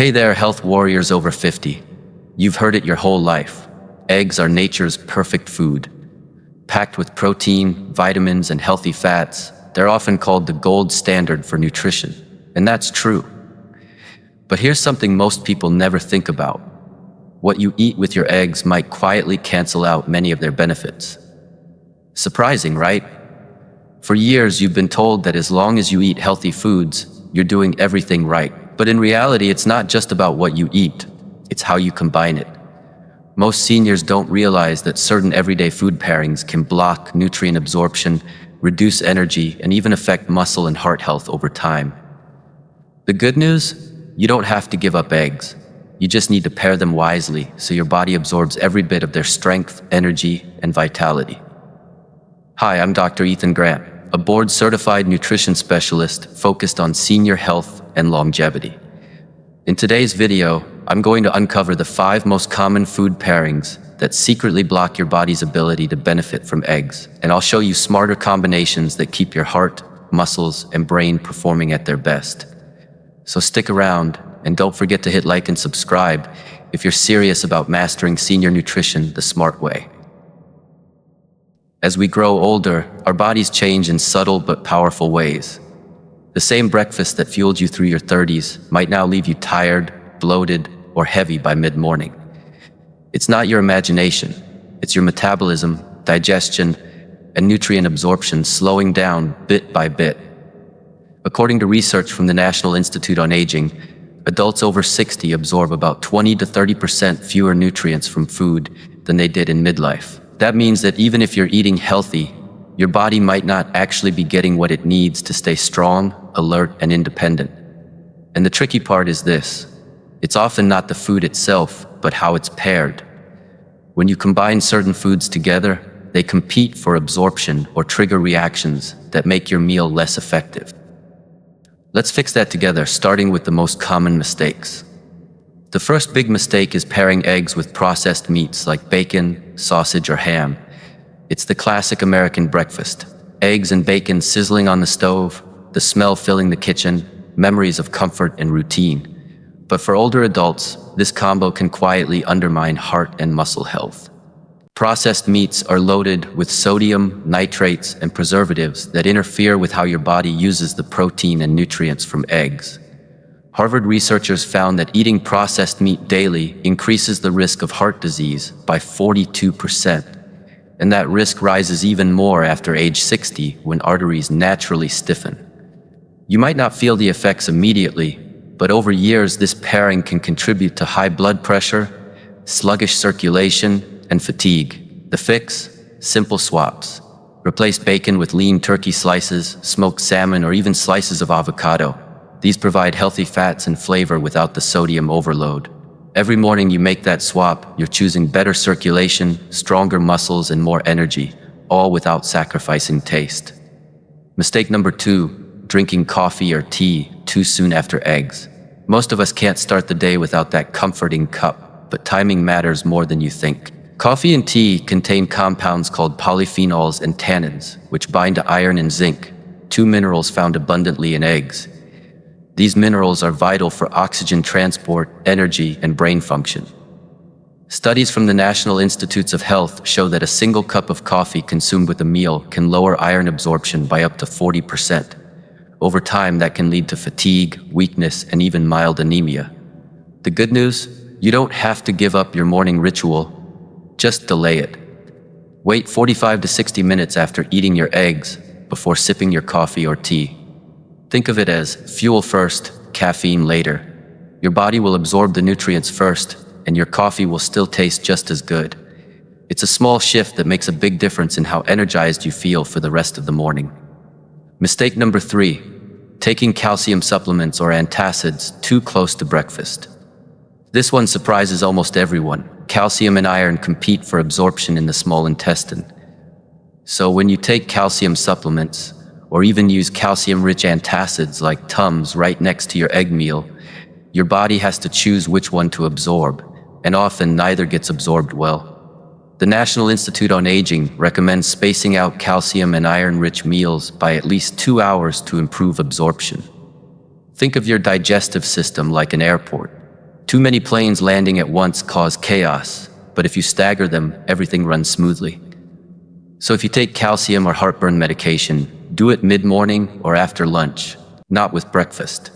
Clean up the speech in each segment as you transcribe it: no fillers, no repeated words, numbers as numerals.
Hey there, health warriors over 50. You've heard it your whole life. Eggs are nature's perfect food. Packed with protein, vitamins, and healthy fats, they're often called the gold standard for nutrition. And that's true. But here's something most people never think about. What you eat with your eggs might quietly cancel out many of their benefits. Surprising, right? For years, you've been told that as long as you eat healthy foods, you're doing everything right. But in reality, it's not just about what you eat, it's how you combine it. Most seniors don't realize that certain everyday food pairings can block nutrient absorption, reduce energy, and even affect muscle and heart health over time. The good news? You don't have to give up eggs. You just need to pair them wisely so your body absorbs every bit of their strength, energy, and vitality. Hi, I'm Dr. Ethan Grant, a board-certified nutrition specialist focused on senior health and longevity. In today's video, I'm going to uncover the 5 most common food pairings that secretly block your body's ability to benefit from eggs, and I'll show you smarter combinations that keep your heart, muscles, and brain performing at their best. So stick around, and don't forget to hit like and subscribe if you're serious about mastering senior nutrition the smart way. As we grow older, our bodies change in subtle but powerful ways. The same breakfast that fueled you through your 30s might now leave you tired, bloated, or heavy by mid-morning. It's not your imagination, it's your metabolism, digestion, and nutrient absorption slowing down bit by bit. According to research from the National Institute on Aging, adults over 60 absorb about 20 to 30% fewer nutrients from food than they did in midlife. That means that even if you're eating healthy, your body might not actually be getting what it needs to stay strong, alert, and independent. And the tricky part is this: it's often not the food itself, but how it's paired. When you combine certain foods together, they compete for absorption or trigger reactions that make your meal less effective. Let's fix that together, starting with the most common mistakes. The first big mistake is pairing eggs with processed meats like bacon, sausage, or ham. It's the classic American breakfast. Eggs and bacon sizzling on the stove, the smell filling the kitchen, memories of comfort and routine. But for older adults, this combo can quietly undermine heart and muscle health. Processed meats are loaded with sodium, nitrates, and preservatives that interfere with how your body uses the protein and nutrients from eggs. Harvard researchers found that eating processed meat daily increases the risk of heart disease by 42%. And that risk rises even more after age 60 when arteries naturally stiffen. You might not feel the effects immediately, but over years this pairing can contribute to high blood pressure, sluggish circulation, and fatigue. The fix? Simple swaps. Replace bacon with lean turkey slices, smoked salmon, or even slices of avocado. These provide healthy fats and flavor without the sodium overload. Every morning you make that swap, you're choosing better circulation, stronger muscles, and more energy, all without sacrificing taste. Mistake number 2, drinking coffee or tea too soon after eggs. Most of us can't start the day without that comforting cup, but timing matters more than you think. Coffee and tea contain compounds called polyphenols and tannins, which bind to iron and zinc, 2 minerals found abundantly in eggs. These minerals are vital for oxygen transport, energy, and brain function. Studies from the National Institutes of Health show that a single cup of coffee consumed with a meal can lower iron absorption by up to 40%. Over time, that can lead to fatigue, weakness, and even mild anemia. The good news? You don't have to give up your morning ritual. Just delay it. Wait 45 to 60 minutes after eating your eggs before sipping your coffee or tea. Think of it as fuel first, caffeine later. Your body will absorb the nutrients first, and your coffee will still taste just as good. It's a small shift that makes a big difference in how energized you feel for the rest of the morning. Mistake number 3, taking calcium supplements or antacids too close to breakfast. This one surprises almost everyone. Calcium and iron compete for absorption in the small intestine. So when you take calcium supplements, or even use calcium-rich antacids like Tums right next to your egg meal, your body has to choose which one to absorb, and often neither gets absorbed well. The National Institute on Aging recommends spacing out calcium and iron-rich meals by at least 2 hours to improve absorption. Think of your digestive system like an airport. Too many planes landing at once cause chaos, but if you stagger them, everything runs smoothly. So if you take calcium or heartburn medication, do it mid-morning or after lunch, not with breakfast.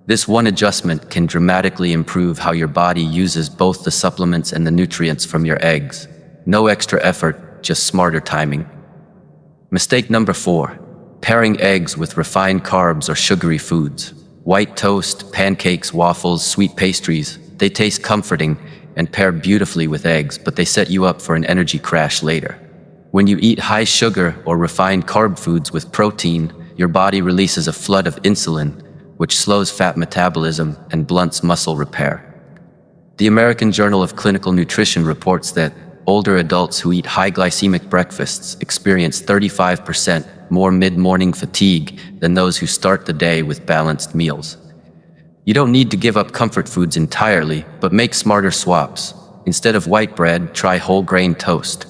This one adjustment can dramatically improve how your body uses both the supplements and the nutrients from your eggs. No extra effort, just smarter timing. Mistake number 4, pairing eggs with refined carbs or sugary foods. White toast, pancakes, waffles, sweet pastries, they taste comforting and pair beautifully with eggs, but they set you up for an energy crash later. When you eat high sugar or refined carb foods with protein, your body releases a flood of insulin, which slows fat metabolism and blunts muscle repair. The American Journal of Clinical Nutrition reports that older adults who eat high glycemic breakfasts experience 35% more mid-morning fatigue than those who start the day with balanced meals. You don't need to give up comfort foods entirely, but make smarter swaps. Instead of white bread, try whole grain toast.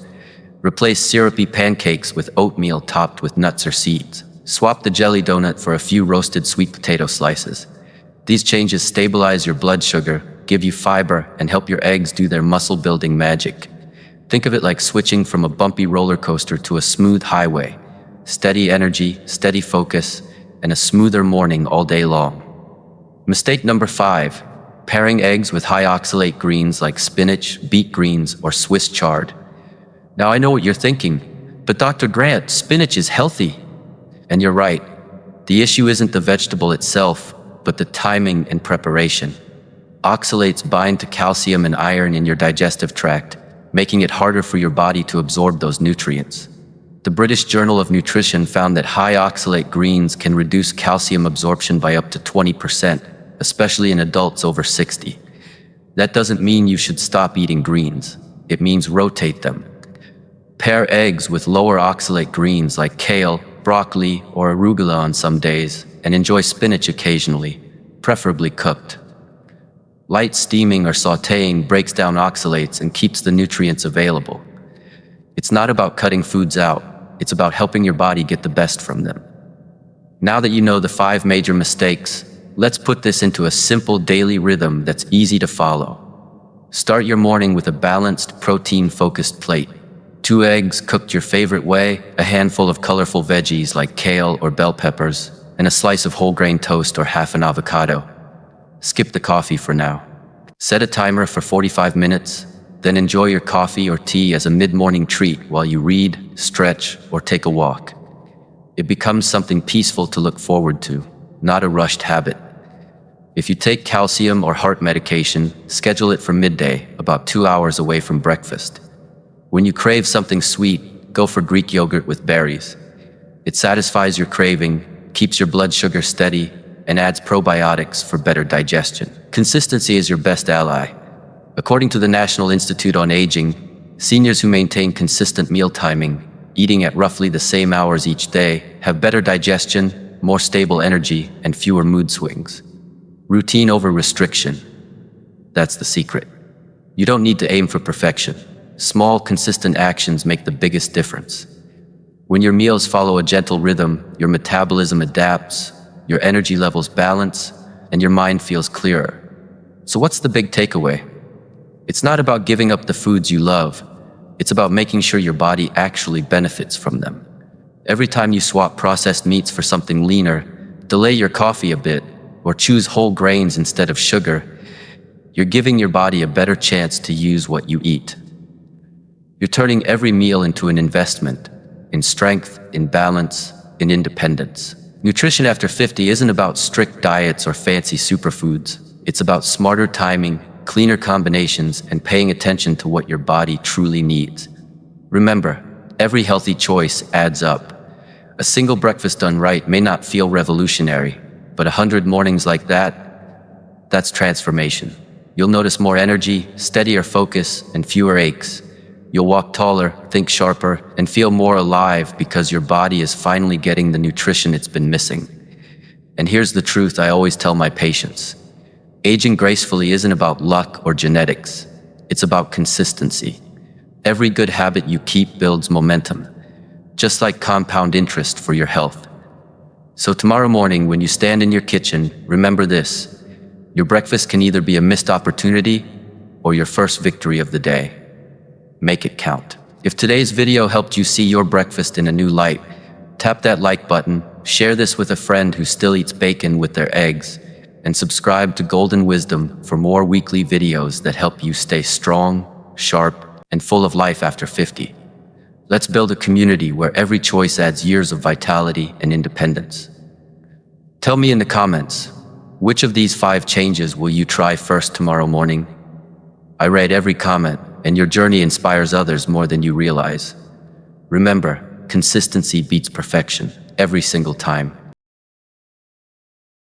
Replace syrupy pancakes with oatmeal topped with nuts or seeds. Swap the jelly donut for a few roasted sweet potato slices. These changes stabilize your blood sugar, give you fiber, and help your eggs do their muscle-building magic. Think of it like switching from a bumpy roller coaster to a smooth highway. Steady energy, steady focus, and a smoother morning all day long. Mistake number 5, pairing eggs with high oxalate greens like spinach, beet greens, or Swiss chard. Now I know what you're thinking, but Dr. Grant, spinach is healthy. And you're right, the issue isn't the vegetable itself, but the timing and preparation. Oxalates bind to calcium and iron in your digestive tract, making it harder for your body to absorb those nutrients. The British Journal of Nutrition found that high oxalate greens can reduce calcium absorption by up to 20%, especially in adults over 60. That doesn't mean you should stop eating greens. It means rotate them. Pair eggs with lower oxalate greens like kale, broccoli, or arugula on some days, and enjoy spinach occasionally, preferably cooked. Light steaming or sautéing breaks down oxalates and keeps the nutrients available. It's not about cutting foods out, it's about helping your body get the best from them. Now that you know the 5 major mistakes, let's put this into a simple daily rhythm that's easy to follow. Start your morning with a balanced, protein-focused plate. 2 eggs cooked your favorite way, a handful of colorful veggies like kale or bell peppers, and a slice of whole grain toast or half an avocado. Skip the coffee for now. Set a timer for 45 minutes, then enjoy your coffee or tea as a mid-morning treat while you read, stretch, or take a walk. It becomes something peaceful to look forward to, not a rushed habit. If you take calcium or heart medication, schedule it for midday, about 2 hours away from breakfast. When you crave something sweet, go for Greek yogurt with berries. It satisfies your craving, keeps your blood sugar steady, and adds probiotics for better digestion. Consistency is your best ally. According to the National Institute on Aging, seniors who maintain consistent meal timing, eating at roughly the same hours each day, have better digestion, more stable energy, and fewer mood swings. Routine over restriction. That's the secret. You don't need to aim for perfection. Small, consistent actions make the biggest difference. When your meals follow a gentle rhythm, your metabolism adapts, your energy levels balance, and your mind feels clearer. So what's the big takeaway? It's not about giving up the foods you love. It's about making sure your body actually benefits from them. Every time you swap processed meats for something leaner, delay your coffee a bit, or choose whole grains instead of sugar, you're giving your body a better chance to use what you eat. You're turning every meal into an investment in strength, in balance, in independence. Nutrition after 50 isn't about strict diets or fancy superfoods. It's about smarter timing, cleaner combinations, and paying attention to what your body truly needs. Remember, every healthy choice adds up. A single breakfast done right may not feel revolutionary, but 100 mornings like that, that's transformation. You'll notice more energy, steadier focus, and fewer aches. You'll walk taller, think sharper, and feel more alive because your body is finally getting the nutrition it's been missing. And here's the truth I always tell my patients. Aging gracefully isn't about luck or genetics. It's about consistency. Every good habit you keep builds momentum, just like compound interest for your health. So tomorrow morning, when you stand in your kitchen, remember this. Your breakfast can either be a missed opportunity or your first victory of the day. Make it count. If today's video helped you see your breakfast in a new light, tap that like button, share this with a friend who still eats bacon with their eggs, and subscribe to Golden Wisdom for more weekly videos that help you stay strong, sharp, and full of life after 50. Let's build a community where every choice adds years of vitality and independence. Tell me in the comments, which of these 5 changes will you try first tomorrow morning? I read every comment, and your journey inspires others more than you realize. Remember, consistency beats perfection every single time.